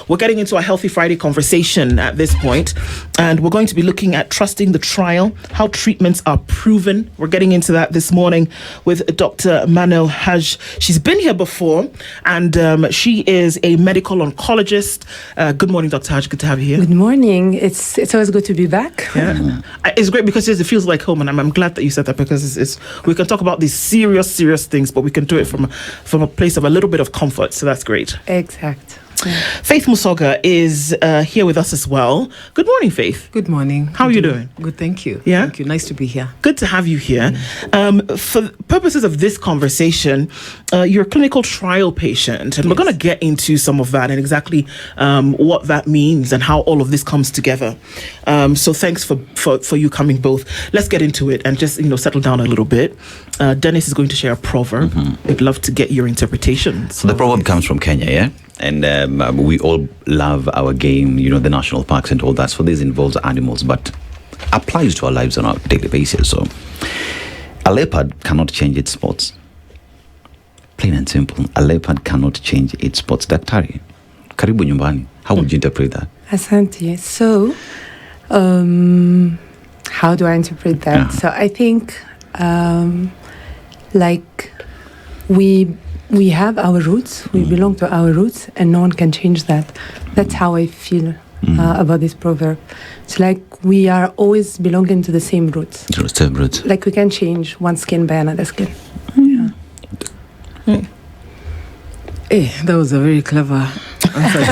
We're getting into a Healthy Friday conversation at this point, and we're going to be looking at trusting the trial, how treatments are proven. We're getting into that this morning with Dr. Manel Haj. She's been here before, and she is a medical oncologist. Good morning, Dr. Haj. Good to have you here. Good morning. It's always good to be back. Yeah. It's great because it feels like home, and I'm glad that you said that, because it's we can talk about these serious things, but we can do it from a place of a little bit of comfort. So that's great. Exact. Yeah. Faith Musoga is here with us as well. Good morning, Faith. Good morning. How are you doing? Good, thank you. Yeah? Thank you. Nice to be here. Good to have you here. For purposes of this conversation, you're a clinical trial patient, and we're going to get into some of that and exactly what that means and how all of this comes together. So thanks for you coming both. Let's get into it and just settle down a little bit. Dennis is going to share a proverb. We'd love to get your interpretations. So the proverb comes from Kenya, yeah? And we all love our game, the national parks and all that. So this involves animals, but applies to our lives on a daily basis. So a leopard cannot change its spots. Plain and simple. A leopard cannot change its spots. Daktari, karibu nyumbani. How would you interpret that? Asante. So, how do I interpret that? Yeah. So I think, we have our roots, we belong to our roots, and no one can change that. That's how I feel about this proverb. It's like we are always belonging to the same roots. Same roots. Like we can change one skin by another skin. Yeah. Hey, that was a very clever answer.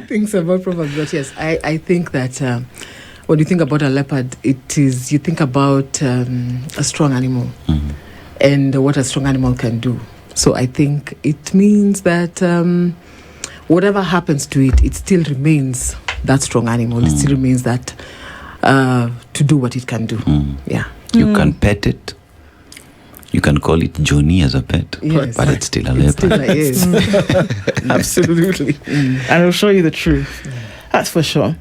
Things about proverbs, but yes, I think that when you think about a leopard, you think about a strong animal. And what a strong animal can do. So I think it means that whatever happens to it, it still remains that strong animal. It still remains that to do what it can do. Yeah. You can pet it. You can call it Johnny as a pet, Yes. but it's still a leopard. Absolutely. And I'll show you the truth. That's for sure.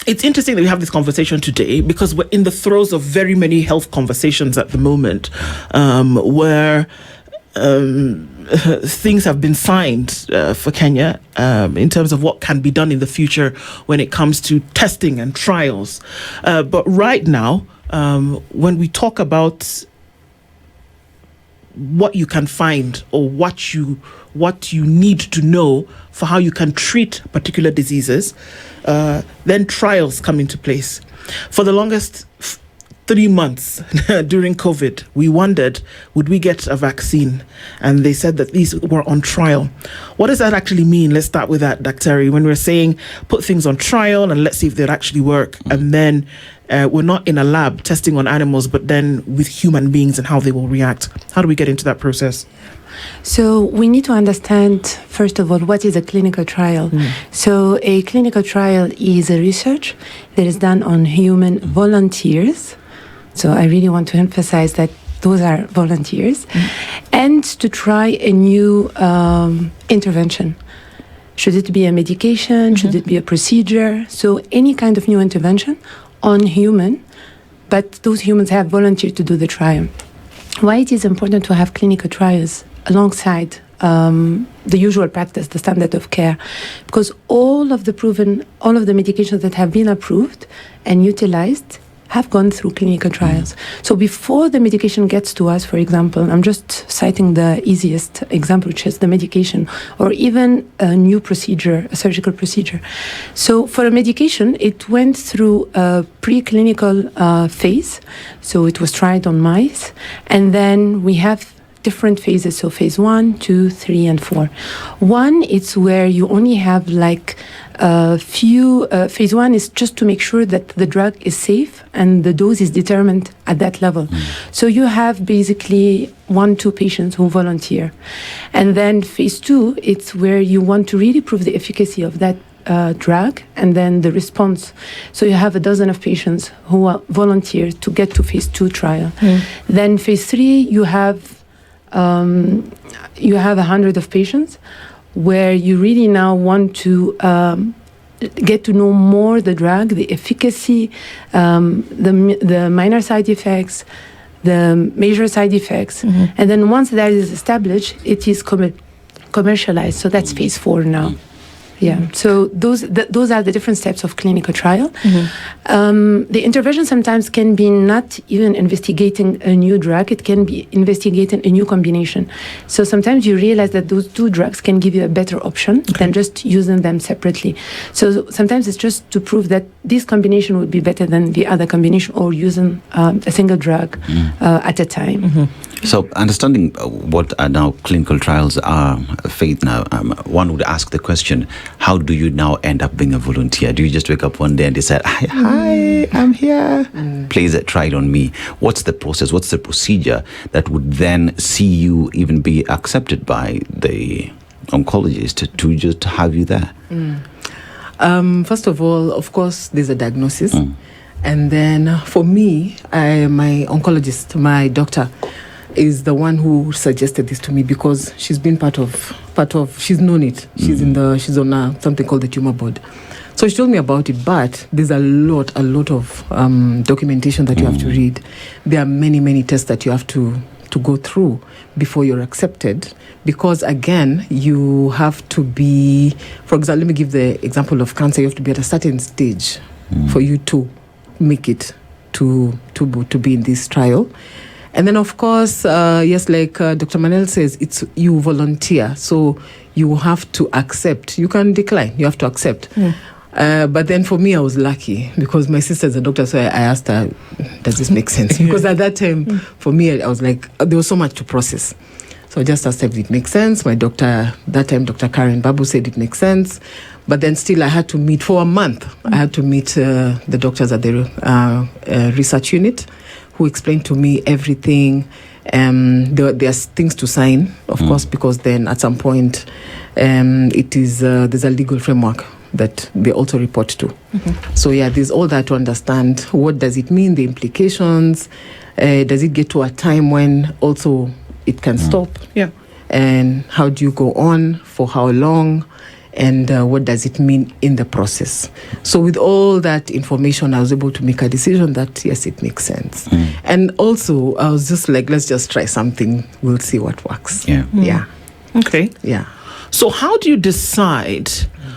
It's interesting that we have this conversation today because we're in the throes of very many health conversations at the moment, where things have been signed for Kenya in terms of what can be done in the future when it comes to testing and trials. But right now, when we talk about what you can find or what you need to know for how you can treat particular diseases, then trials come into place. For the longest 3 months during COVID, we wondered, would we get a vaccine? And they said that these were on trial. What does that actually mean? Let's start with that, Daktari. When we're saying put things on trial and let's see if they'd actually work, and then we're not in a lab testing on animals, but then with human beings and how they will react. How do we get into that process? So we need to understand, first of all, what is a clinical trial. So a clinical trial is a research that is done on human volunteers. So I really want to emphasize that those are volunteers. And to try a new intervention. Should it be a medication? Should it be a procedure? So any kind of new intervention on human, but those humans have volunteered to do the trial. Why it is important to have clinical trials alongside the usual practice, the standard of care, because all of the medications that have been approved and utilized have gone through clinical trials. So before the medication gets to us, for example, I'm just citing the easiest example, which is the medication, or even a new procedure, a surgical procedure. So for a medication, it went through a preclinical phase. So it was tried on mice, and then we have different phases, so phase 1, 2, 3, and 4. 1, it's where you only have like a few. Phase 1 is just to make sure that the drug is safe and the dose is determined at that level. So you have basically 1-2 patients who volunteer. And then phase 2, it's where you want to really prove the efficacy of that drug and then the response. So you have a dozen of patients who are volunteer to get to phase 2 trial. Then phase 3, you have 100 of patients where you really now want to get to know more the drug, the efficacy, the minor side effects, the major side effects. And then once that is established, it is commercialized. So that's phase 4 now. Yeah, so those are the different steps of clinical trial. The intervention sometimes can be not even investigating a new drug, it can be investigating a new combination. So sometimes you realize that those two drugs can give you a better option than just using them separately. So sometimes it's just to prove that this combination would be better than the other combination, or using a single drug at a time. So, understanding what are now clinical trials are, Faith, now, one would ask the question, how do you now end up being a volunteer? Do you just wake up one day and decide, hi, I'm here, please try it on me? What's the process? What's the procedure that would then see you even be accepted by the oncologist to just have you there? First of all, of course, there's a diagnosis. And then for me, my oncologist, my doctor, is the one who suggested this to me, because she's been part of she's known it. She's on something called the tumor board. So she told me about it, but there's a lot of documentation that you have to read. There are many tests that you have to go through before you're accepted, because again, you have to be, for example, let me give the example of cancer. You have to be at a certain stage for you to make it to be in this trial. And then, of course, yes, like Dr. Manel says, it's you volunteer. So you have to accept. You can decline. You have to accept. But then for me, I was lucky because my sister's a doctor. So I asked her, does this make sense? Because at that time, for me, I was like, there was so much to process. So I just asked her if it makes sense. My doctor, that time, Dr. Karen Babu, said it makes sense. But then still, I had to meet for a month. I had to meet the doctors at the research unit, who explained to me everything. There's things to sign, of course, because then at some point there's a legal framework that they also report to. So yeah, there's all that to understand. What does it mean, the implications? Does it get to a time when also it can stop? Yeah. And how do you go on? For how long? And what does it mean in the process? So with all that information, I was able to make a decision that, yes, it makes sense. And also, I was just like, let's just try something. We'll see what works. Yeah. Okay. Yeah. So how do you decide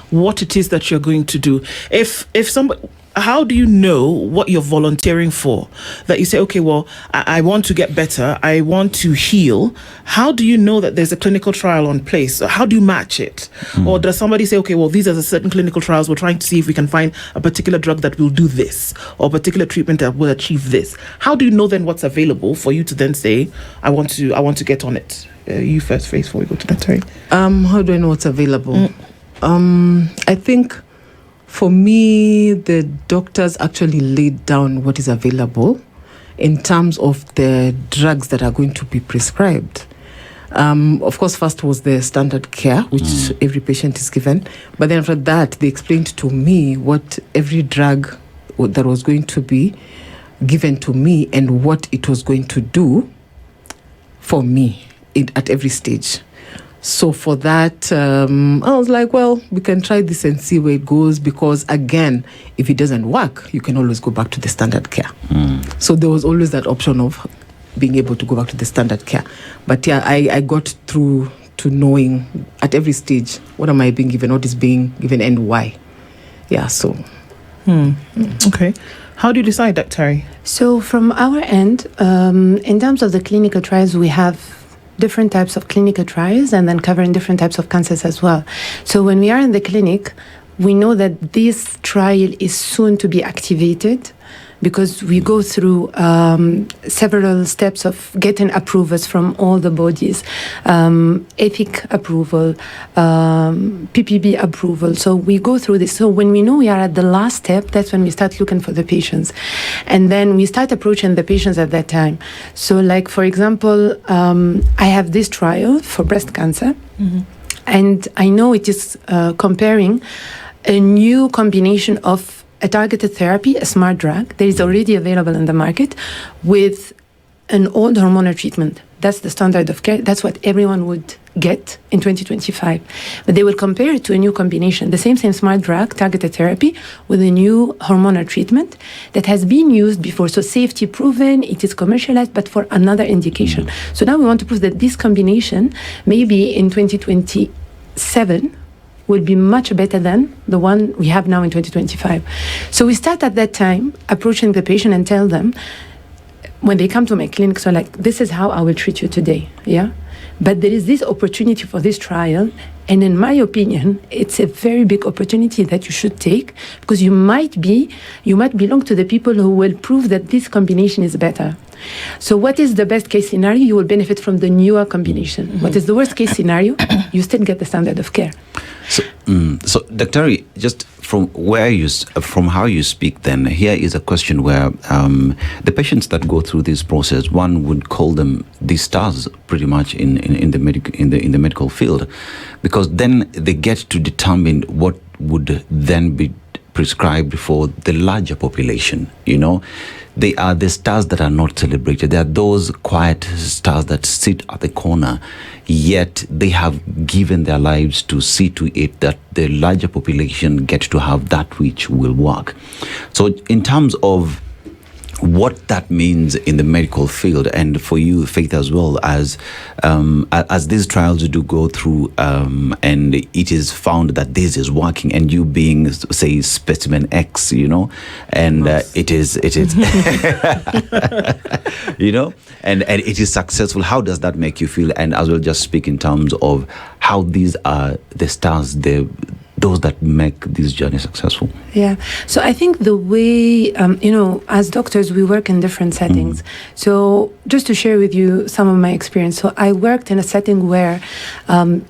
what it is that you're going to do? If somebody, how do you know what you're volunteering for? That you say, okay, well, I want to get better. I want to heal. How do you know that there's a clinical trial on place? How do you match it? Or does somebody say, okay, well, these are the certain clinical trials. We're trying to see if we can find a particular drug that will do this, or a particular treatment that will achieve this. How do you know then what's available for you to then say, I want to get on it? You first, Faith, before we go to that, sorry. How do I know what's available? I think for me, the doctors actually laid down what is available in terms of the drugs that are going to be prescribed. Of course, first was the standard care, which every patient is given. But then after that, they explained to me what every drug that was going to be given to me and what it was going to do for me at every stage. So for that, I was like, well, we can try this and see where it goes, because again, if it doesn't work, you can always go back to the standard care. So there was always that option of being able to go back to the standard care. But yeah, I got through to knowing at every stage, what am I being given, what is being given, and why. Yeah, so. Okay. How do you decide, Dr. Harry? So from our end, in terms of the clinical trials, we have different types of clinical trials and then covering different types of cancers as well. So when we are in the clinic, we know that this trial is soon to be activated, because we go through several steps of getting approvals from all the bodies, ethic approval, PPB approval. So we go through this. So when we know we are at the last step, that's when we start looking for the patients. And then we start approaching the patients at that time. So like, for example, I have this trial for breast cancer, and I know it is comparing a new combination of a targeted therapy, a smart drug that is already available in the market, with an old hormonal treatment. That's the standard of care. That's what everyone would get in 2025. But they will compare it to a new combination, the same smart drug, targeted therapy, with a new hormonal treatment that has been used before. So safety proven, it is commercialized, but for another indication. So now we want to prove that this combination, maybe in 2027, will be much better than the one we have now in 2025. So we start at that time approaching the patient and tell them, when they come to my clinic, so like, this is how I will treat you today, yeah? But there is this opportunity for this trial, and in my opinion, it's a very big opportunity that you should take, because you might belong to the people who will prove that this combination is better. So what is the best case scenario? You will benefit from the newer combination. Mm-hmm. What is the worst case scenario? You still get the standard of care. So Dr. just from how you speak, then here is a question where the patients that go through this process, one would call them the stars pretty much in the medical field, because then they get to determine what would then be prescribed for the larger population. They are the stars that are not celebrated. They are those quiet stars that sit at the corner, yet they have given their lives to see to it that the larger population get to have that which will work. So in terms of what that means in the medical field, and for you, Faith, as well, as these trials do go through, and it is found that this is working, and you being, say, specimen X, and it is and it is successful. How does that make you feel? And as well, just speak in terms of how these are the stars, those that make this journey successful. Yeah. So I think the way, as doctors, we work in different settings. So just to share with you some of my experience. So I worked in a setting where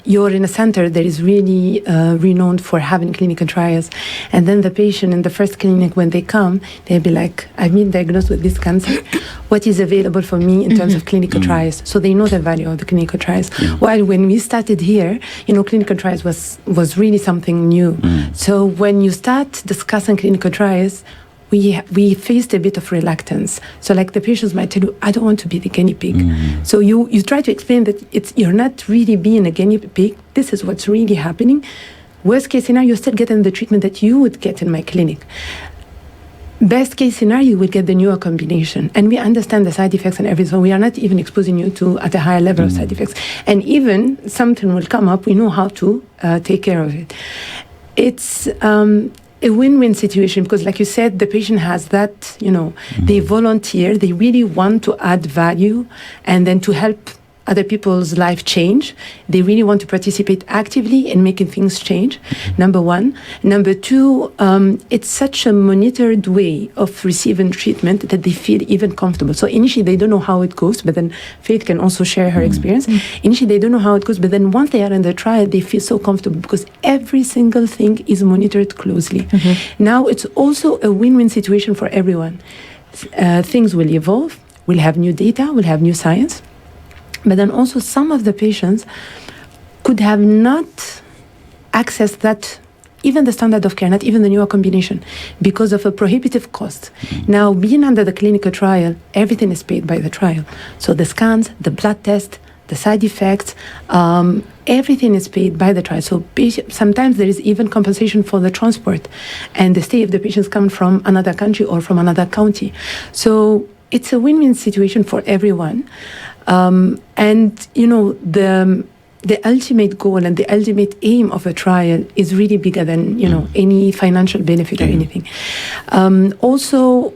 you're in a center that is really renowned for having clinical trials. And then the patient in the first clinic, when they come, they'll be like, I've been diagnosed with this cancer. What is available for me in terms of clinical trials? So they know the value of the clinical trials. While when we started here, clinical trials was really something new. So when you start discussing clinical trials, we faced a bit of reluctance. So like the patients might tell you, I don't want to be the guinea pig. So you try to explain that you're not really being a guinea pig. This is what's really happening. Worst case scenario, you're still getting the treatment that you would get in my clinic. Best case scenario, you will get the newer combination. And we understand the side effects and everything. So we are not even exposing you to at a higher level of side effects. And even something will come up, we know how to take care of it. It's a win-win situation, because like you said, the patient has that, they volunteer, they really want to add value, and then to help other people's life change. They really want to participate actively in making things change, number one. Number two, it's such a monitored way of receiving treatment that they feel even comfortable. So initially, they don't know how it goes, but then Faith can also share her experience. Initially, they don't know how it goes, but then once they are in the trial, they feel so comfortable because every single thing is monitored closely. Now, it's also a win-win situation for everyone. Things will evolve, we'll have new data, we'll have new science. But then also some of the patients could have not accessed that, even the standard of care, not even the newer combination, because of a prohibitive cost. Now, being under the clinical trial, everything is paid by the trial. So the scans, the blood test, the side effects, everything is paid by the trial. So sometimes there is even compensation for the transport and the stay if the patients come from another country or from another county. So it's a win-win situation for everyone. And the ultimate goal and the ultimate aim of a trial is really bigger than any financial benefit or anything. Also,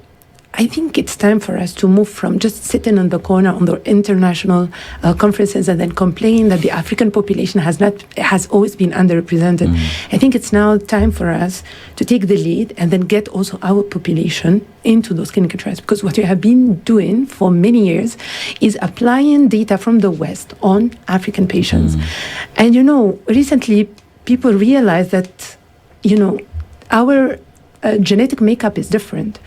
I think it's time for us to move from just sitting on the corner on the international conferences and then complain that the African population has always been underrepresented. I think it's now time for us to take the lead and then get also our population into those clinical trials, because what we have been doing for many years is applying data from the West on African patients. And recently people realized that our genetic makeup is different.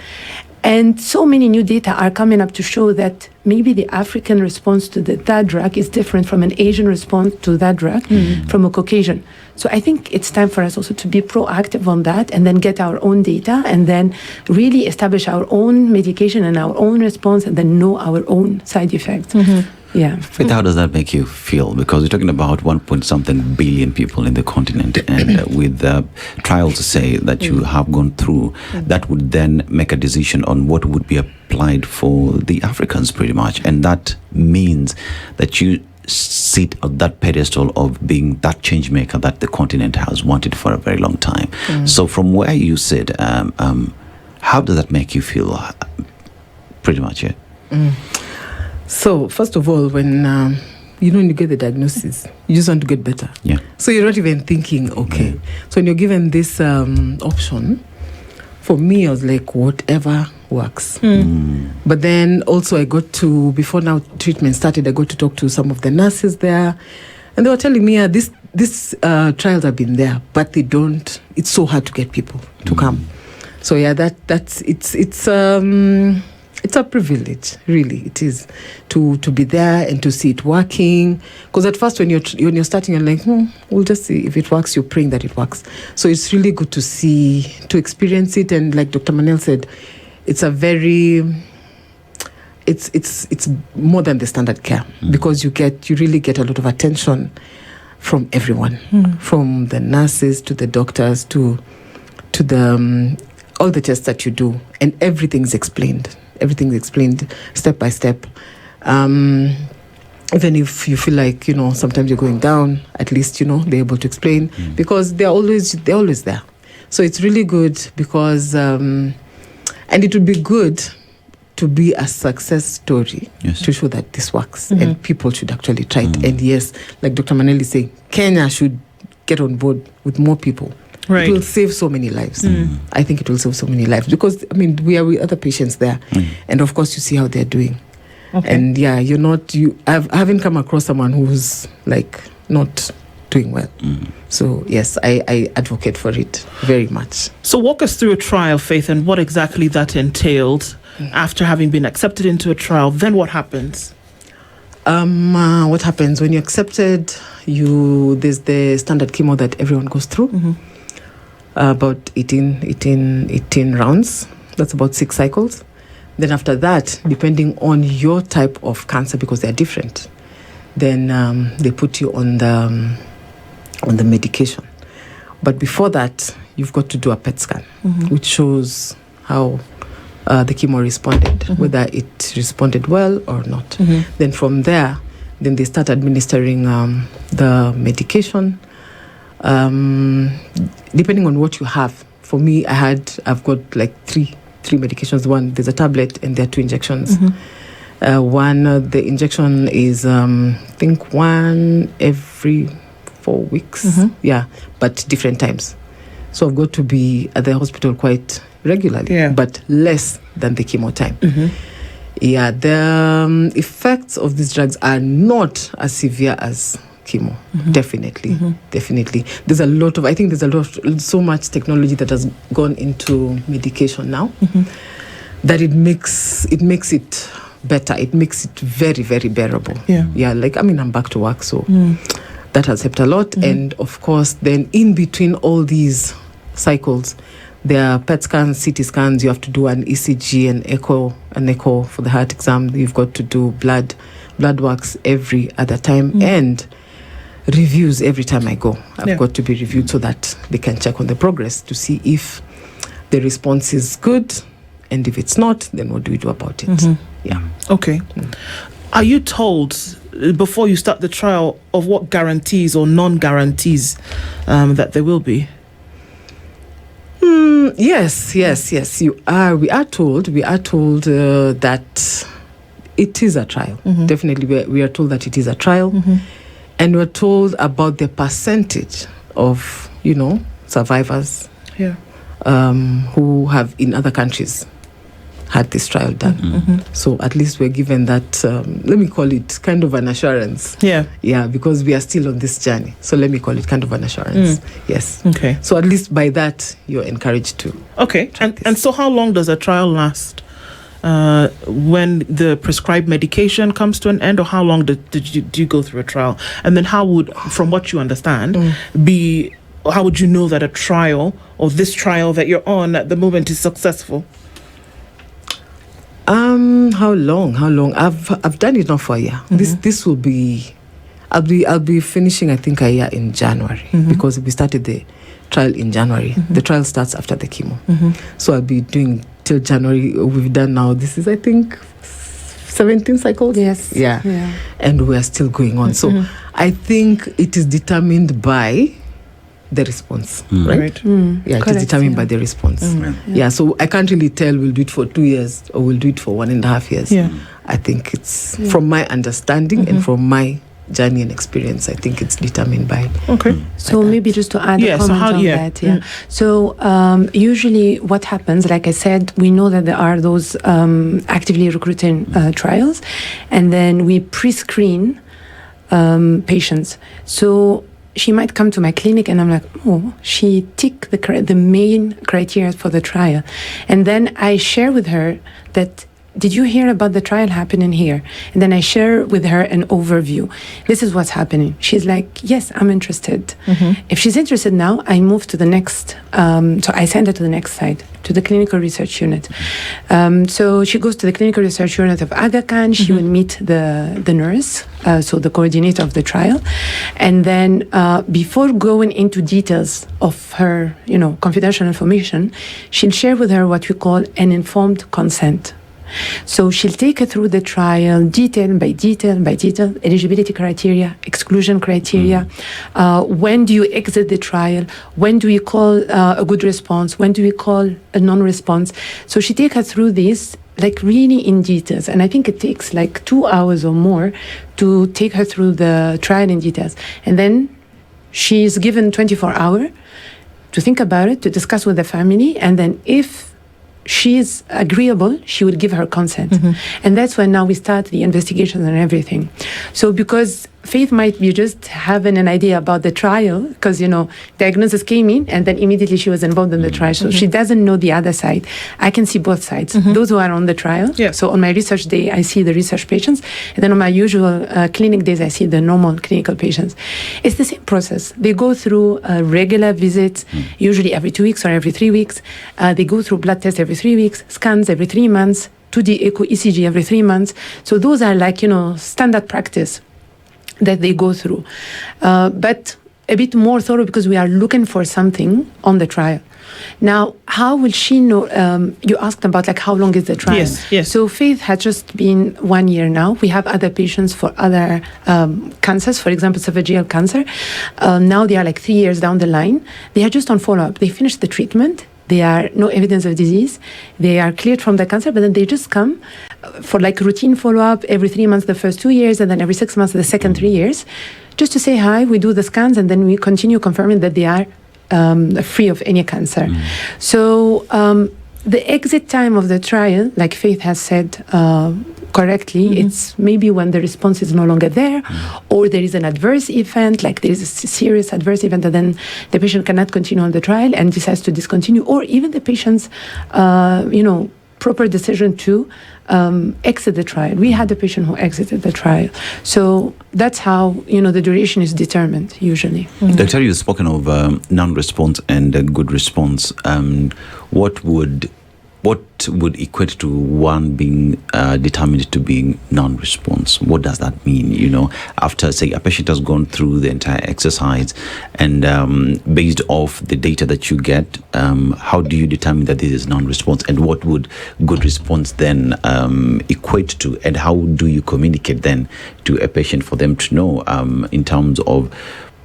And so many new data are coming up to show that maybe the African response to that drug is different from an Asian response to that drug from a Caucasian. So I think it's time for us also to be proactive on that and then get our own data and then really establish our own medication and our own response and then know our own side effects. Yeah. Faith, how does that make you feel? Because we're talking about 1 billion people in the continent, and with trials to say that you have gone through, that would then make a decision on what would be applied for the Africans, pretty much. And that means that you sit on that pedestal of being that change maker that the continent has wanted for a very long time. So from where you sit, how does that make you feel? Pretty much, yeah. So first of all, when when you get the diagnosis, you just want to get better. Yeah. So you're not even thinking, okay. So when you're given this option, for me, I was like, whatever works. But then also I got to, before now treatment started, I got to talk to some of the nurses there, and they were telling me, these trials have been there, but they don't. It's so hard to get people to come. So yeah, it's a privilege, really. It is to be there and to see it working. Because at first, when you're starting, you're like, we'll just see if it works. You're praying that it works. So it's really good to see, to experience it. And like Dr. Manel said, it's a very, it's more than the standard care, because you really get a lot of attention from everyone, from the nurses to the doctors to the all the tests that you do, and everything's explained. Everything's explained step by step. Even if you feel like, sometimes you're going down, at least, they're able to explain, because they're always there. So it's really good because, and it would be good to be a success story, to show that this works, and people should actually try it. And yes, like Dr. Manel is saying, Kenya should get on board with more people. Right. It will save so many lives. I think it will save so many lives, because we are with other patients there, and of course you see how they're doing. Okay. And yeah, I haven't come across someone who's like not doing well. So yes, I advocate for it very much. So walk us through a trial, Faith, and what exactly that entailed. After having been accepted into a trial, then what happens? What happens when you're accepted? There's the standard chemo that everyone goes through. About 18 rounds. That's about 6 cycles. Then after that, depending on your type of cancer, because they're different, then they put you on the medication. But before that, you've got to do a PET scan, which shows how the chemo responded, whether it responded well or not. Then from there, then they start administering the medication. Depending on what you have. For me, I've got like three medications. One, there's a tablet, and there are 2 injections. One, the injection is I think 1 every 4 weeks. Yeah, but different times. So I've got to be at the hospital quite regularly, but less than the chemo time. Yeah, the effects of these drugs are not as severe as chemo. Definitely. I think there's so much technology that has gone into medication now that it makes it better. It makes it very, very bearable. Like I'm back to work, so that has helped a lot. And of course, then in between all these cycles, there are PET scans, CT scans. You have to do an ECG, an echo for the heart exam. You've got to do blood works every other time, and reviews every time I go. I've got to be reviewed so that they can check on the progress to see if the response is good, and if it's not, then what do we do about it? Yeah. Okay. Are you told before you start the trial of what guarantees or non-guarantees that there will be? Yes. You are. We are told that it is a trial. Definitely, we are told that it is a trial. And we're told about the percentage of, survivors who have in other countries had this trial done. So at least we're given that, let me call it kind of an assurance. Yeah, because we are still on this journey. So let me call it kind of an assurance. Yes. Okay. So at least by that, you're encouraged to. Okay. And so how long does a trial last? When the prescribed medication comes to an end, or how long do you go through a trial? And then how would, from what you understand, how would you know that a trial or this trial that you're on at the moment is successful? How long? I've done it now for a year. This will be. I'll be finishing, I think, a year in January, because we started the trial in January. The trial starts after the chemo. So I'll be doing till January. We've done now, this is, I think, 17 cycles. Yes. Yeah. And we're still going on. So I think it is determined by the response, right? Yeah, it Correct, is determined by the response. Yeah, so I can't really tell we'll do it for 2 years or we'll do it for 1.5 years. Yeah. I think it's from my understanding and from my journey and experience, I think it's determined by. Okay. So maybe just to add a comment on that. So usually what happens, like I said, we know that there are those actively recruiting trials, and then we pre-screen patients. So she might come to my clinic and I'm like, oh, she ticked the main criteria for the trial. And then I share with her that, did you hear about the trial happening here? And then I share with her an overview. This is what's happening. She's like, yes, I'm interested. If she's interested now, I move to the next, so I send her to the next site, to the clinical research unit. So she goes to the clinical research unit of Aga Khan. She will meet the nurse, so the coordinator of the trial. And then before going into details of her, confidential information, she'll share with her what we call an informed consent. So she'll take her through the trial, detail by detail, eligibility criteria, exclusion criteria. When do you exit the trial? When do we call a good response? When do we call a non-response? So she take her through this, like really in details. And I think it takes like 2 hours or more to take her through the trial in details. And then she's given 24 hours to think about it, to discuss with the family. And then if she is agreeable, she will give her consent. And that's when now we start the investigations and everything. So because Faith might be just having an idea about the trial, because, diagnosis came in and then immediately she was involved in the trial. So she doesn't know the other side. I can see both sides. Those who are on the trial. Yeah. So on my research day, I see the research patients. And then on my usual clinic days, I see the normal clinical patients. It's the same process. They go through regular visits, usually every 2 weeks or every 3 weeks. They go through blood tests every 3 weeks, scans every 3 months, 2D echo ECG every 3 months. So those are like, standard practice that they go through. But a bit more thorough because we are looking for something on the trial. Now, how will she know? You asked about like how long is the trial? Yes. So Faith had just been 1 year now. We have other patients for other cancers, for example, esophageal cancer. Now they are like 3 years down the line. They are just on follow-up. They finished the treatment. There are no evidence of disease. They are cleared from the cancer, but then they just come for like routine follow-up every 3 months the first 2 years, and then every 6 months the second 3 years, just to say hi. We do the scans, and then we continue confirming that they are free of any cancer. So the exit time of the trial, like Faith has said correctly, it's maybe when the response is no longer there, or there is an adverse event, like there is a serious adverse event, and then the patient cannot continue on the trial and decides to discontinue, or even the patient's, proper decision to exit the trial. We had a patient who exited the trial. So that's how, the duration is determined usually. Dr. You've spoken of non-response and a good response. What would equate to one being determined to being non-response? What does that mean? After, say, a patient has gone through the entire exercise and based off the data that you get, how do you determine that this is non-response? And what would good response then equate to? And how do you communicate then to a patient for them to know in terms of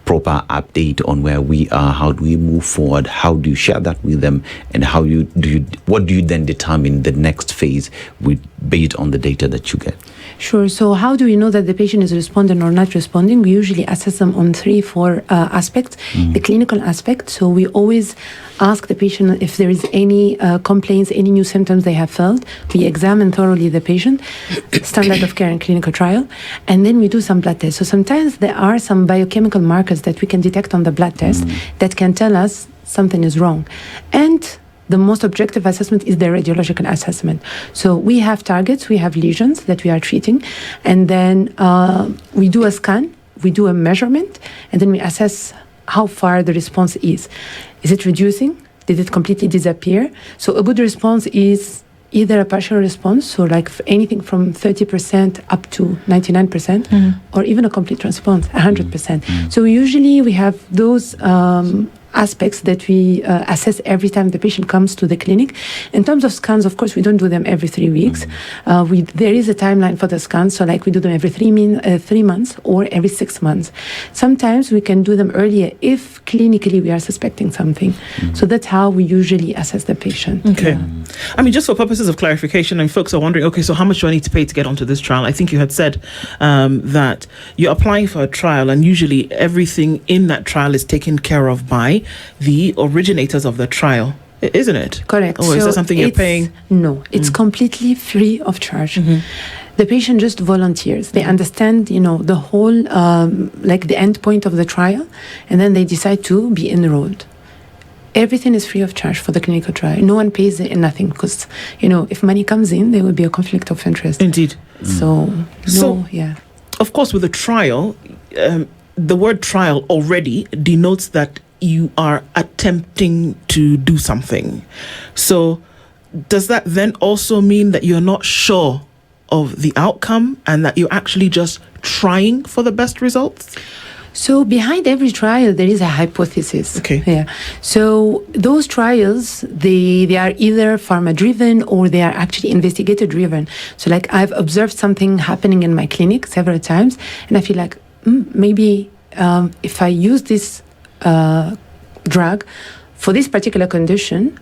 proper update on where we are? How do we move forward? How do you share that with them? And what do you then determine the next phase based on the data that you get? Sure. So how do we know that the patient is responding or not responding? We usually assess them on 3-4 aspects. The clinical aspect. So we always ask the patient if there is any complaints, any new symptoms they have felt. We examine thoroughly the patient, standard of care and clinical trial, and then we do some blood tests. So sometimes there are some biochemical markers that we can detect on the blood test that can tell us something is wrong. And the most objective assessment is the radiological assessment. So we have targets, we have lesions that we are treating, and then we do a scan, we do a measurement, and then we assess how far the response is. Is it reducing? Did it completely disappear? So a good response is either a partial response, so like anything from 30% up to 99%, or even a complete response, 100%. So usually we have those aspects that we assess every time the patient comes to the clinic. In terms of scans, of course, we don't do them every 3 weeks. There is a timeline for the scans, so like we do them every 3 months or every 6 months. Sometimes we can do them earlier if clinically we are suspecting something. So that's how we usually assess the patient. Okay. I mean, just for purposes of clarification, and folks are wondering, okay, so how much do I need to pay to get onto this trial? I think you had said that you're applying for a trial, and usually everything in that trial is taken care of by the originators of the trial, isn't it? Correct. Or is that something you're paying? No, it's completely free of charge. The patient just volunteers. They understand, the whole, like the end point of the trial, and then they decide to be enrolled. Everything is free of charge for the clinical trial. No one pays nothing because, if money comes in, there will be a conflict of interest. Indeed. So, yeah. Of course, with a trial, the word trial already denotes that you are attempting to do something. So does that then also mean that you're not sure of the outcome and that you're actually just trying for the best results? So behind every trial, there is a hypothesis. Okay. Yeah. So those trials, they are either pharma-driven or they are actually investigator-driven. So like I've observed something happening in my clinic several times, and I feel like maybe if I use this drug for this particular condition,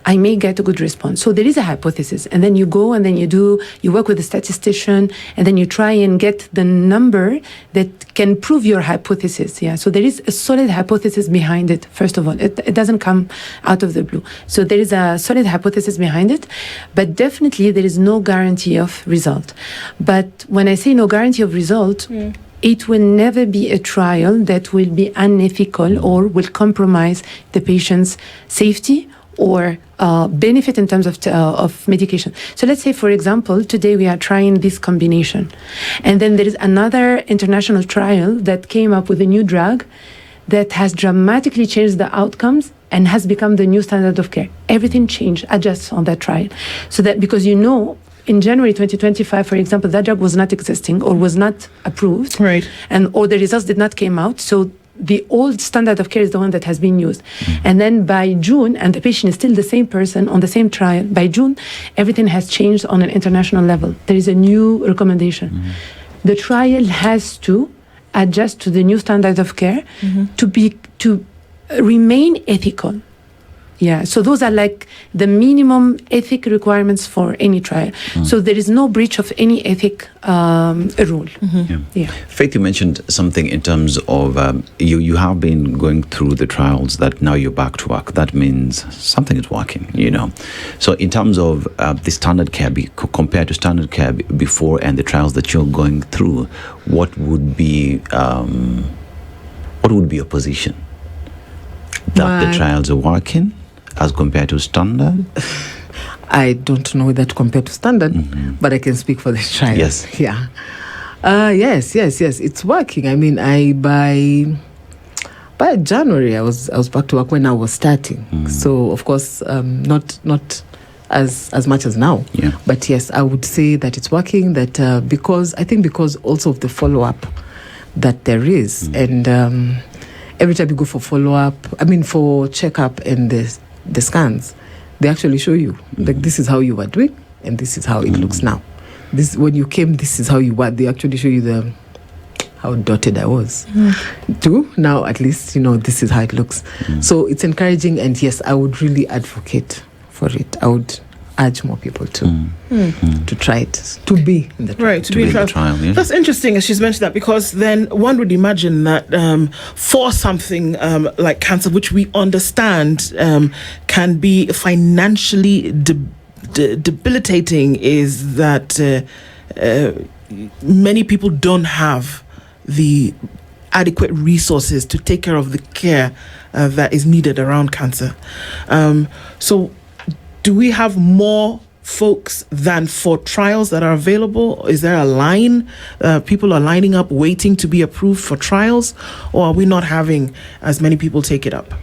I may get a good response. So there is a hypothesis, and then you go and then you work with a statistician, and then you try and get the number that can prove your hypothesis. Yeah. So there is a solid hypothesis behind it. First of all, it doesn't come out of the blue. So there is a solid hypothesis behind it, but definitely there is no guarantee of result. But when I say no guarantee of result, it will never be a trial that will be unethical or will compromise the patient's safety or benefit in terms of medication. So let's say, for example, today we are trying this combination. And then there is another international trial that came up with a new drug that has dramatically changed the outcomes and has become the new standard of care. Everything changed, adjusts on that trial. So that because in January 2025, for example, that drug was not existing or was not approved. Right. Or the results did not came out. So the old standard of care is the one that has been used. And then by June, and the patient is still the same person on the same trial, by June, everything has changed on an international level. There is a new recommendation. The trial has to adjust to the new standard of care to remain ethical. Yeah, so those are like the minimum ethic requirements for any trial. So there is no breach of any ethic rule. Yeah. Faith, you mentioned something in terms of you have been going through the trials that now you're back to work. That means something is working, So in terms of the standard care, compared to standard care before and the trials that you're going through, what would be your position? That the trials are working as compared to standard? I don't know that compared to standard, but I can speak for the trial. Yes. Yeah. Yes. It's working. I mean, by January I was back to work when I was starting. So of course, not as much as now. Yeah. But yes, I would say that it's working. That because also of the follow-up that there is, and every time you go for follow-up, for checkup and the scans, they actually show you, like, this is how you were doing, and this is how it looks now. This, when you came, this is how you were. They actually show you how dotted I was. To now, at least, this is how it looks. So it's encouraging, and yes, I would really advocate for it. I would urge more people to try it, to be in the trial. Right, to be in the trial. Yeah. That's interesting, as she's mentioned that, because then one would imagine that for something like cancer, which we understand can be financially debilitating, is that many people don't have the adequate resources to take care of the care that is needed around cancer. So do we have more folks than for trials that are available? Is there a line? People are lining up waiting to be approved for trials, or are we not having as many people take it up?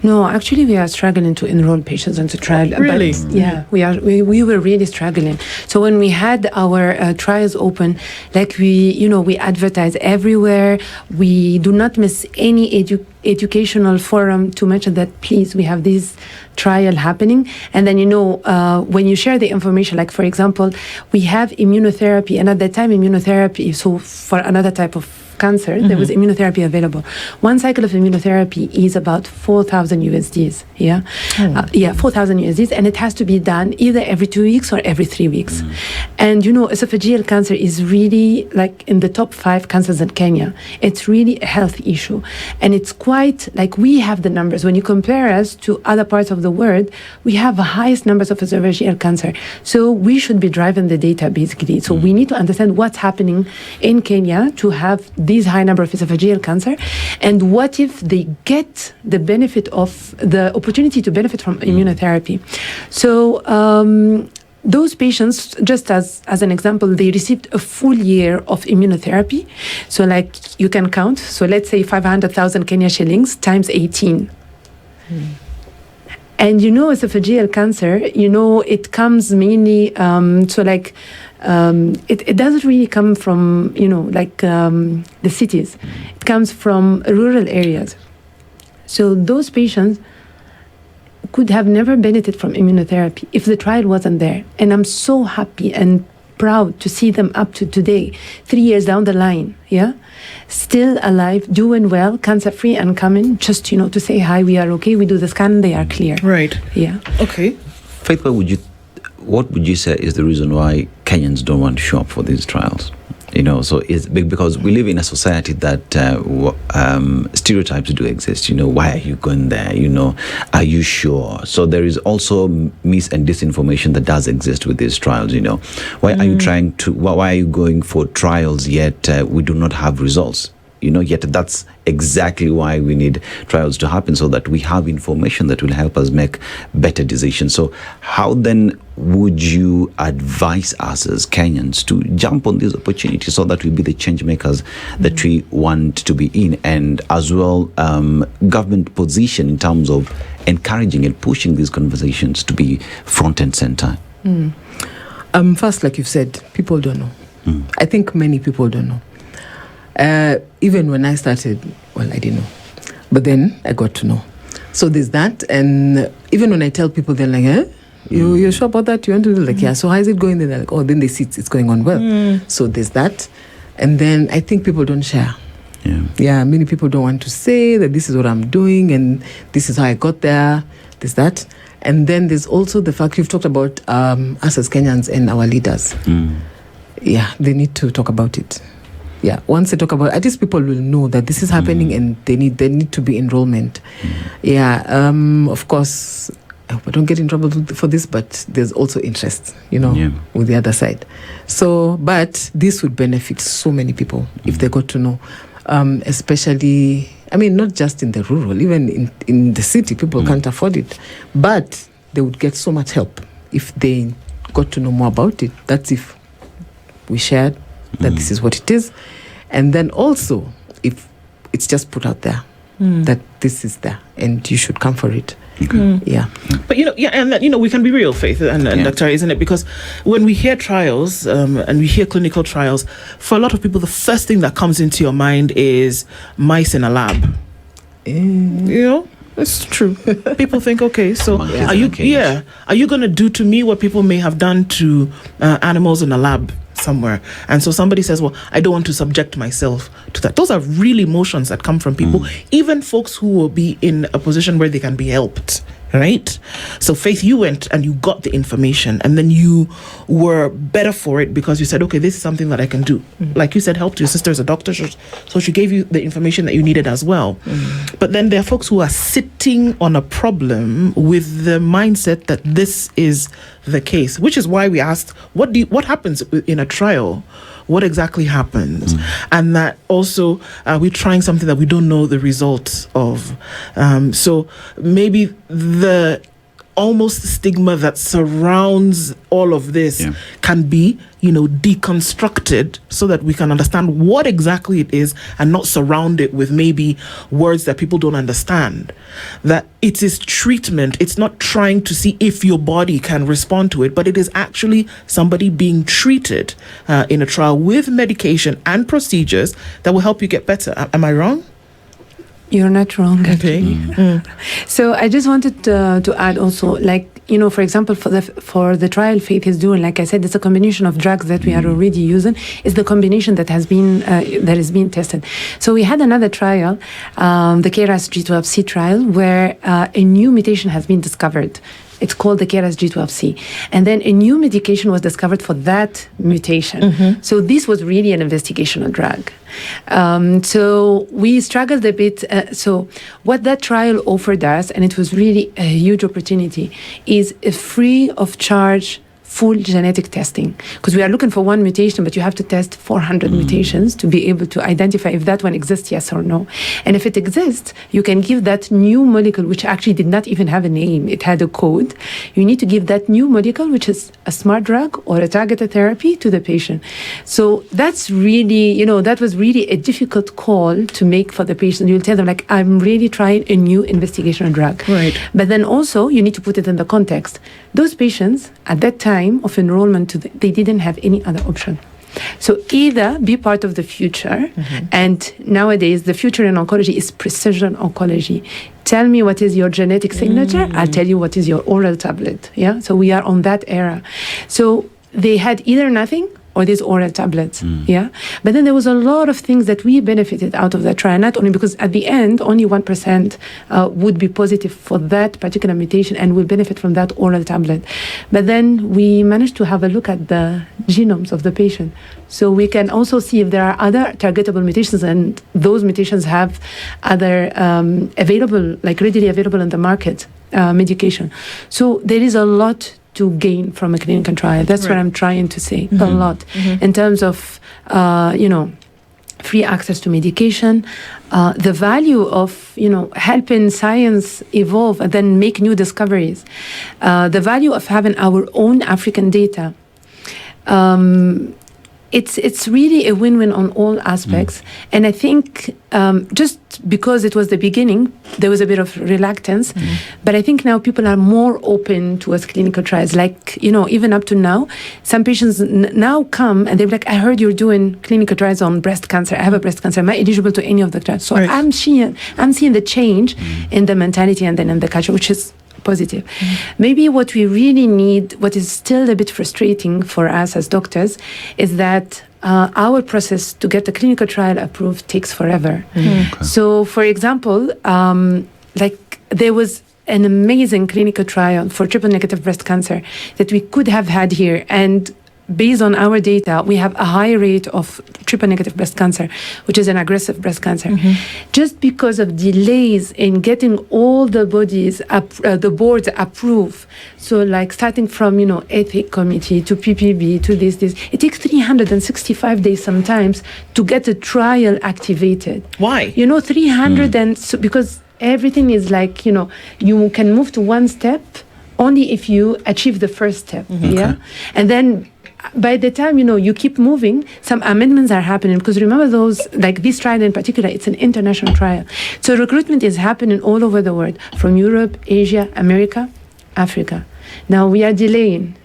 No, actually, we are struggling to enroll patients into trial. Really? But, yeah, we were really struggling. So when we had our trials open, like we advertise everywhere. We do not miss any educational forum to mention that, please, we have this trial happening. And then, when you share the information, like, for example, we have immunotherapy. And at that time, immunotherapy, so for another type of cancer, there was immunotherapy available. One cycle of immunotherapy is about 4,000 USDs. Yeah, 4,000 USDs, and it has to be done either every 2 weeks or every 3 weeks. And esophageal cancer is really like in the top 5 cancers in Kenya. It's really a health issue, and it's quite like we have the numbers. When you compare us to other parts of the world, we have the highest numbers of esophageal cancer. So we should be driving the data basically. So we need to understand what's happening in Kenya to have these high number of esophageal cancer, and what if they get the benefit of the opportunity to benefit from immunotherapy. So those patients, just as an example, they received a full year of immunotherapy. So like you can count, so let's say 500,000 Kenya shillings times 18. And esophageal cancer, it comes mainly, it doesn't really come from, the cities. It comes from rural areas. So those patients could have never benefited from immunotherapy if the trial wasn't there. And I'm so happy and proud to see them up to today, 3 years down the line, still alive, doing well, cancer-free, and coming just, to say, hi, we are okay, we do the scan, they are clear. Right. Yeah. Okay. Faith, what would you say is the reason why Kenyans don't want to show up for these trials? So it's big because we live in a society that stereotypes do exist. Why are you going there? Are you sure? So there is also mis and disinformation that does exist with these trials. Why are you why are you going for trials yet we do not have results? Yet that's exactly why we need trials to happen, so that we have information that will help us make better decisions. So how then would you advise us as Kenyans to jump on these opportunities so that we be the change makers that we want to be in, and as well government position in terms of encouraging and pushing these conversations to be front and center? First, like you've said, people don't know. I think many people don't know. Even when I started, I didn't know. But then I got to know. So there's that. And even when I tell people, they're like, you're sure about that? You want to do? Like, yeah. So how is it going? They're like, oh, then they see it's going on well. So there's that. And then I think people don't share. Yeah, many people don't want to say that this is what I'm doing and this is how I got there. There's that. And then there's also the fact you've talked about us as Kenyans and our leaders. Yeah, they need to talk about it. Yeah, once they talk about it, at least people will know that this is happening and there need to be enrollment. Yeah, of course, I hope I don't get in trouble for this, but there's also interest, with the other side. So, but this would benefit so many people if they got to know, especially, not just in the rural, even in the city, people can't afford it. But they would get so much help if they got to know more about it. That's if we shared that this is what it is. And then also, if it's just put out there, that this is there and you should come for it. Yeah. But, we can be real, Faith, and Dr., isn't it? Because when we hear trials and we hear clinical trials, for a lot of people, the first thing that comes into your mind is mice in a lab. It's true. People think, okay, so are you going to do to me what people may have done to animals in a lab somewhere? And so somebody says, well, I don't want to subject myself to that. Those are real emotions that come from people, even folks who will be in a position where they can be helped. Right? So Faith, you went and you got the information, and then you were better for it because you said, okay, this is something that I can do. Like you said, helped your sister as a doctor, so she gave you the information that you needed as well. But then there are folks who are sitting on a problem with the mindset that this is the case, which is why we asked, what happens in a trial? What exactly happens? And that also, we're trying something that we don't know the results of. So maybe the almost stigma that surrounds all of this can be, deconstructed so that we can understand what exactly it is and not surround it with maybe words that people don't understand. That it is treatment. It's not trying to see if your body can respond to it, but it is actually somebody being treated in a trial with medication and procedures that will help you get better. Am I wrong? You're not wrong. Okay. So I just wanted to add also, for example, for the trial Faith is doing, like I said, it's a combination of drugs that we are already using. It's the combination that has been tested. So we had another trial, the KRAS G12C trial, where a new mutation has been discovered. It's called the KRAS G12C. And then a new medication was discovered for that mutation. So this was really an investigational drug. So we struggled a bit. So what that trial offered us, and it was really a huge opportunity, is a free of charge full genetic testing, because we are looking for one mutation, but you have to test 400 mutations to be able to identify if that one exists, yes or no. And if it exists, you can give that new molecule, which actually did not even have a name, it had a code. You need to give that new molecule, which is a smart drug or a targeted therapy, to the patient. So that's really, that was really a difficult call to make for the patient. You'll tell them, I'm really trying a new investigational drug. Right. But then also, you need to put it in the context. Those patients, at that time of enrollment, they didn't have any other option. So either be part of the future, and nowadays the future in oncology is precision oncology. Tell me what is your genetic signature, I'll tell you what is your oral tablet. Yeah, so we are on that era. So they had either nothing or these oral tablets, But then there was a lot of things that we benefited out of that trial, not only because at the end, only 1% would be positive for that particular mutation and will benefit from that oral tablet. But then we managed to have a look at the genomes of the patient. So we can also see if there are other targetable mutations, and those mutations have other readily available in the market medication. So there is a lot to gain from a clinical trial. That's what I'm trying to say, a lot, in terms of, free access to medication, the value of, helping science evolve and then make new discoveries, the value of having our own African data. It's really a win-win on all aspects. And I think just because it was the beginning, there was a bit of reluctance. But I think now people are more open towards clinical trials. Even up to now, some patients now come and they're like, I heard you're doing clinical trials on breast cancer. I have a breast cancer. Am I eligible to any of the trials? So I'm seeing the change in the mentality and then in the culture, which is positive. Maybe what we really need, what is still a bit frustrating for us as doctors, is that our process to get the clinical trial approved takes forever. So, for example, there was an amazing clinical trial for triple-negative breast cancer that we could have had here, and based on our data, we have a high rate of triple-negative breast cancer, which is an aggressive breast cancer. Just because of delays in getting all the bodies, the boards approved. So starting from, ethic committee to PPB to this, it takes 365 days sometimes to get a trial activated. Why? 300 because everything is you can move to one step only if you achieve the first step. And then by the time, you keep moving, some amendments are happening, because remember this trial in particular, it's an international trial. So recruitment is happening all over the world, from Europe, Asia, America, Africa. Now we are delaying.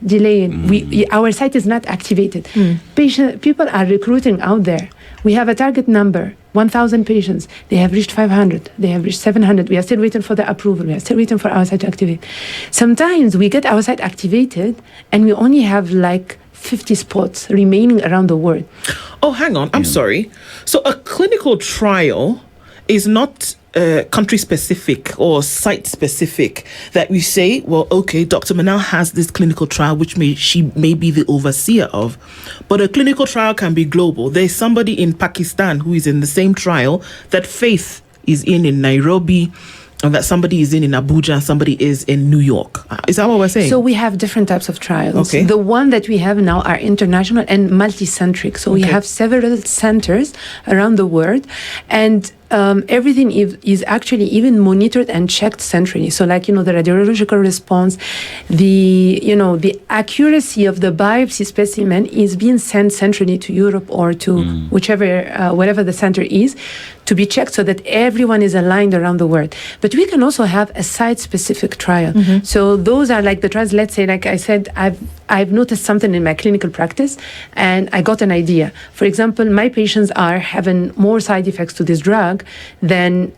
Our site is not activated. People are recruiting out there. We have a target number, 1,000 patients. They have reached 500. They have reached 700. We are still waiting for the approval. We are still waiting for our site to activate. Sometimes we get our site activated and we only have 50 spots remaining around the world. Oh, hang on. I'm sorry. So a clinical trial is not country-specific or site-specific, that we say, well, okay, Dr. Manel has this clinical trial, which she may be the overseer of. But a clinical trial can be global. There's somebody in Pakistan who is in the same trial that Faith is in Nairobi, and that somebody is in Abuja and somebody is in New York. Is that what we're saying? So we have different types of trials. Okay. The one that we have now are international and multi-centric. So we have several centers around the world. And everything is actually even monitored and checked centrally. So like, the radiological response, the accuracy of the biopsy specimen is being sent centrally to Europe or to wherever the center is, to be checked so that everyone is aligned around the world. But we can also have a site-specific trial. So those are like the trials, let's say, like I said, I've noticed something in my clinical practice and I got an idea. For example, my patients are having more side effects to this drug than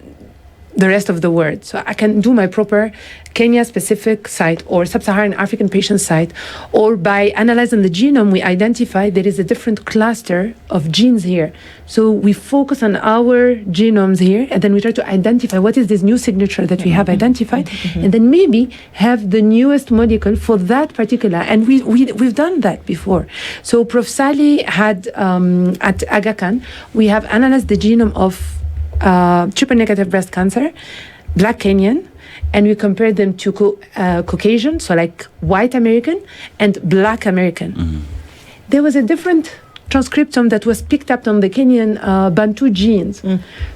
the rest of the world. So I can do my proper Kenya-specific site or Sub-Saharan African patient site, or by analyzing the genome, we identify there is a different cluster of genes here. So we focus on our genomes here, and then we try to identify what is this new signature that we have identified, and then maybe have the newest molecule for that particular. And we've done that before. So Prof. Sally had, at Aga Khan, we have analyzed the genome of triple-negative breast cancer, Black Kenyan, and we compared them to Caucasian, so like white American, and Black American. There was a different transcriptome that was picked up on the Kenyan Bantu genes.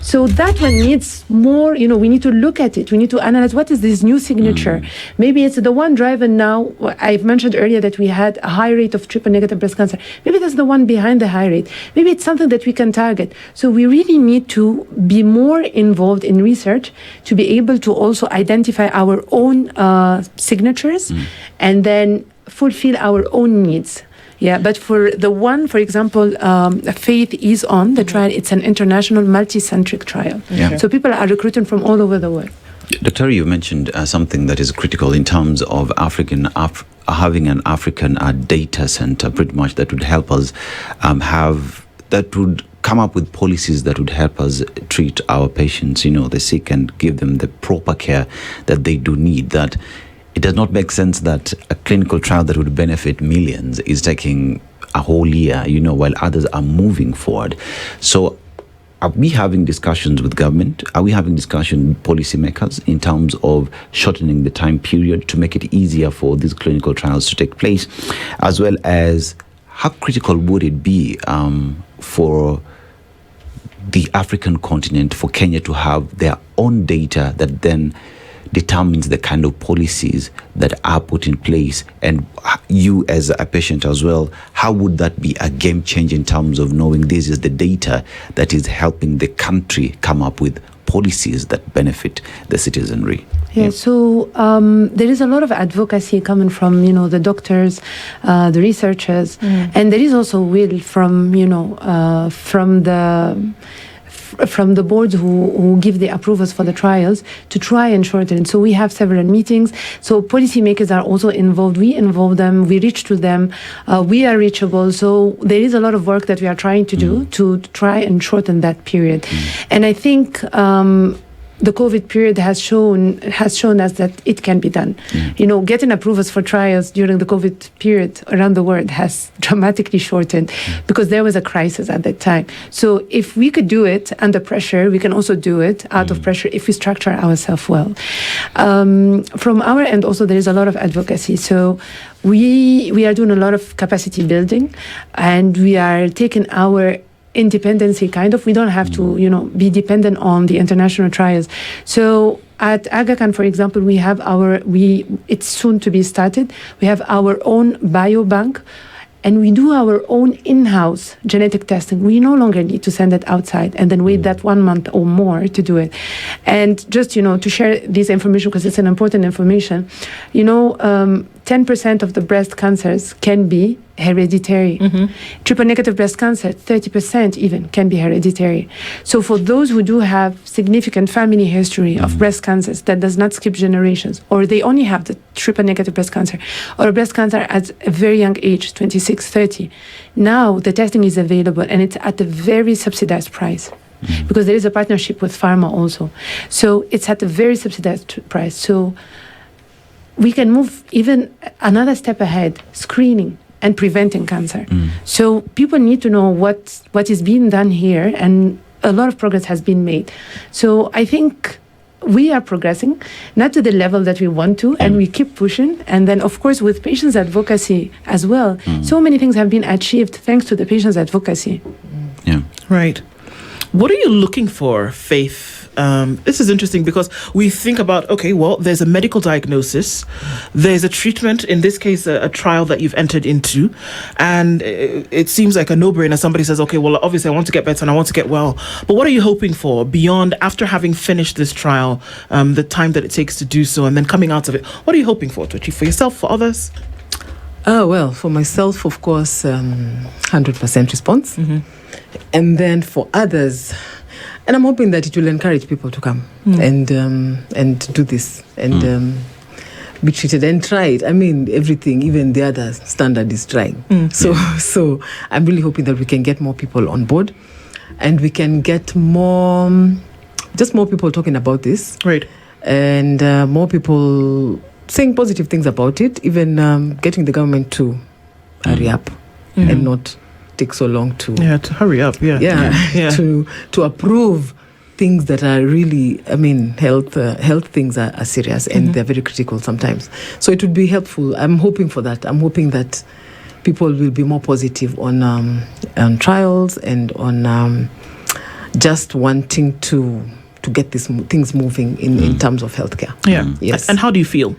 So that one needs more, we need to look at it. We need to analyze what is this new signature. Maybe it's the one driving now. I've mentioned earlier that we had a high rate of triple-negative breast cancer. Maybe that's the one behind the high rate. Maybe it's something that we can target. So we really need to be more involved in research to be able to also identify our own signatures and then fulfill our own needs. Yeah, but for the one, for example, Faith is on the trial. It's an international multi-centric trial. So people are recruiting from all over the world. Dr. You mentioned something that is critical in terms of having an African data center, pretty much, that would help us that would come up with policies that would help us treat our patients, the sick, and give them the proper care that they do need. That it does not make sense that a clinical trial that would benefit millions is taking a whole year, while others are moving forward. So are we having discussions with government? Are we having discussions with policymakers in terms of shortening the time period to make it easier for these clinical trials to take place? As well as, how critical would it be for the African continent, for Kenya to have their own data that then determines the kind of policies that are put in place? And you as a patient as well, how would that be a game changer in terms of knowing this is the data that is helping the country come up with policies that benefit the citizenry? So there is a lot of advocacy coming from, the doctors, the researchers, and there is also will from, from the boards who give the approvals for the trials to try and shorten. So we have several meetings. So policymakers are also involved. We involve them. We reach to them. We are reachable. So there is a lot of work that we are trying to do to try and shorten that period. And I think the COVID period has shown us that it can be done. Getting approvals for trials during the COVID period around the world has dramatically shortened because there was a crisis at that time. So if we could do it under pressure, we can also do it out of pressure if we structure ourselves well. From our end also, there is a lot of advocacy. So we are doing a lot of capacity building, and we are taking our independency kind of. We don't have to, be dependent on the international trials. So at Aga Khan, for example, we have it's soon to be started. We have our own biobank, and we do our own in-house genetic testing. We no longer need to send it outside and then wait that 1 month or more to do it. And just, to share this information, because it's an important information, 10% of the breast cancers can be hereditary. Triple-negative breast cancer, 30% even can be hereditary. So for those who do have significant family history of breast cancers that does not skip generations, or they only have the triple-negative breast cancer, or breast cancer at a very young age, 26, 30, now the testing is available, and it's at a very subsidized price. Because there is a partnership with pharma also. So it's at a very subsidized price. So we can move even another step ahead, screening and preventing cancer. So people need to know what is being done here, and a lot of progress has been made. So I think we are progressing, not to the level that we want to, and we keep pushing. And then, of course, with patients' advocacy as well, so many things have been achieved thanks to the patients' advocacy. Right. What are you looking for, Faith? This is interesting because we think about, okay, well, there's a medical diagnosis, there's a treatment, in this case, a trial that you've entered into, and it seems like a no-brainer. Somebody says, okay, well, obviously I want to get better and I want to get well. But what are you hoping for beyond, after having finished this trial, the time that it takes to do so, and then coming out of it? What are you hoping for to achieve for yourself, for others? Well, for myself, of course, 100% response. And then for others, and I'm hoping that it will encourage people to come and do this and be treated and try it. I mean, everything, even the other standard is trying. So I'm really hoping that we can get more people on board and we can get more people talking about this. Right. And more people saying positive things about it, even getting the government to hurry up and not take so long to hurry up. To approve things that are really, I mean, health things are serious and they're very critical sometimes. So it would be helpful. I'm hoping for that. I'm hoping that people will be more positive on trials and on just wanting to get these things moving in terms of healthcare. Yes. And how do you feel?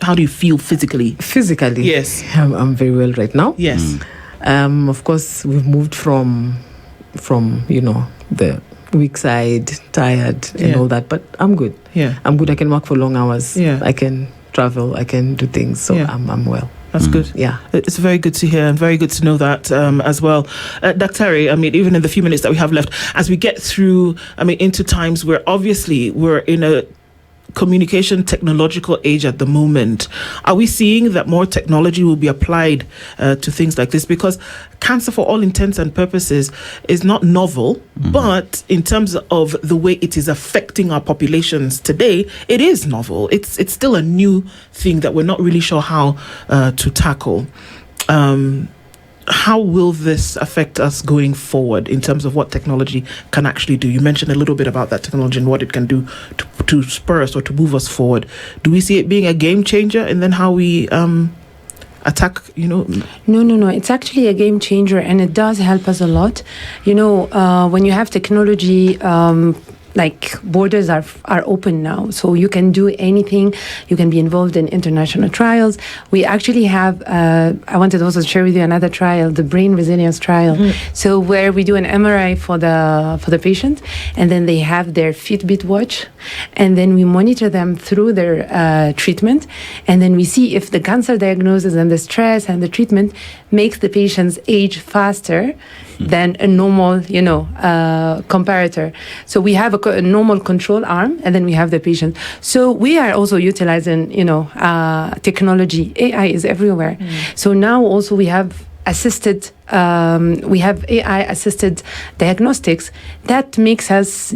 How do you feel physically? Physically, yes, I'm very well right now. Yes. Of course, we've moved from the weak side, tired, and all that. But I'm good. Yeah, I'm good. I can work for long hours. Yeah, I can travel. I can do things. So I'm well. That's good. Yeah. It's very good to hear and very good to know that as well. Dr. I mean, even in the few minutes that we have left, as we get through, I mean, into times where obviously we're in a communication technological age at the moment, are we seeing that more technology will be applied to things like this? Because cancer, for all intents and purposes, is not novel, but in terms of the way it is affecting our populations today, it is novel. It's still a new thing that we're not really sure how to tackle. How will this affect us going forward in terms of what technology can actually do? You mentioned a little bit about that technology and what it can do to spur us or to move us forward. Do we see it being a game changer and then how we attack, No. It's actually a game changer and it does help us a lot. When you have technology, like borders are open now, so you can do anything. You can be involved in international trials. We actually have, I wanted also to share with you another trial, the brain resilience trial. So where we do an MRI for the patient, and then they have their Fitbit watch, and then we monitor them through their treatment, and then we see if the cancer diagnosis and the stress and the treatment makes the patients age faster than a normal, comparator. So we have a normal control arm, and then we have the patient. So we are also utilizing, technology. AI is everywhere. So now also we have AI assisted diagnostics that makes us,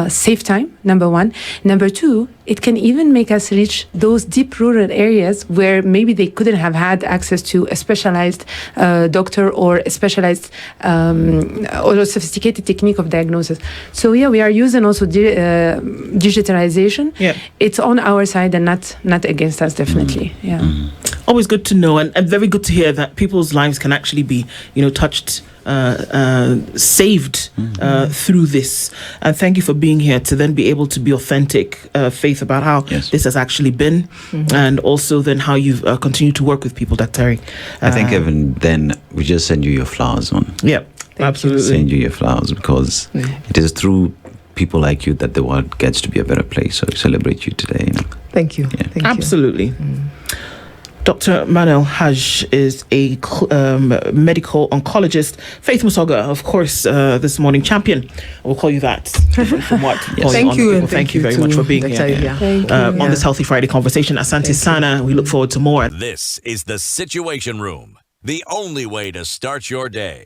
save time, number one. Number two, it can even make us reach those deep rural areas where maybe they couldn't have had access to a specialized doctor or a specialized or a sophisticated technique of diagnosis. So we are using also digitalization. Yeah. It's on our side and not against us, definitely. Always good to know, and very good to hear that people's lives can actually be, touched, saved through this. And thank you for being here to then be able to be authentic, Faith, about how this has actually been, and also then how you've continued to work with people, Dr. I think even then we just send you your flowers, man. Yeah, absolutely. Send you your flowers because it is through people like you that the world gets to be a better place. So we celebrate you today. Thank you. Yeah. Thank absolutely. you. Dr. Manel Haj is a medical oncologist. Faith Musoga, of course, this morning champion. We'll call you that. From what? Thank you. And thank you very much for being here. On this Healthy Friday conversation. Asante Sana. We look forward to more. This is the Situation Room, the only way to start your day.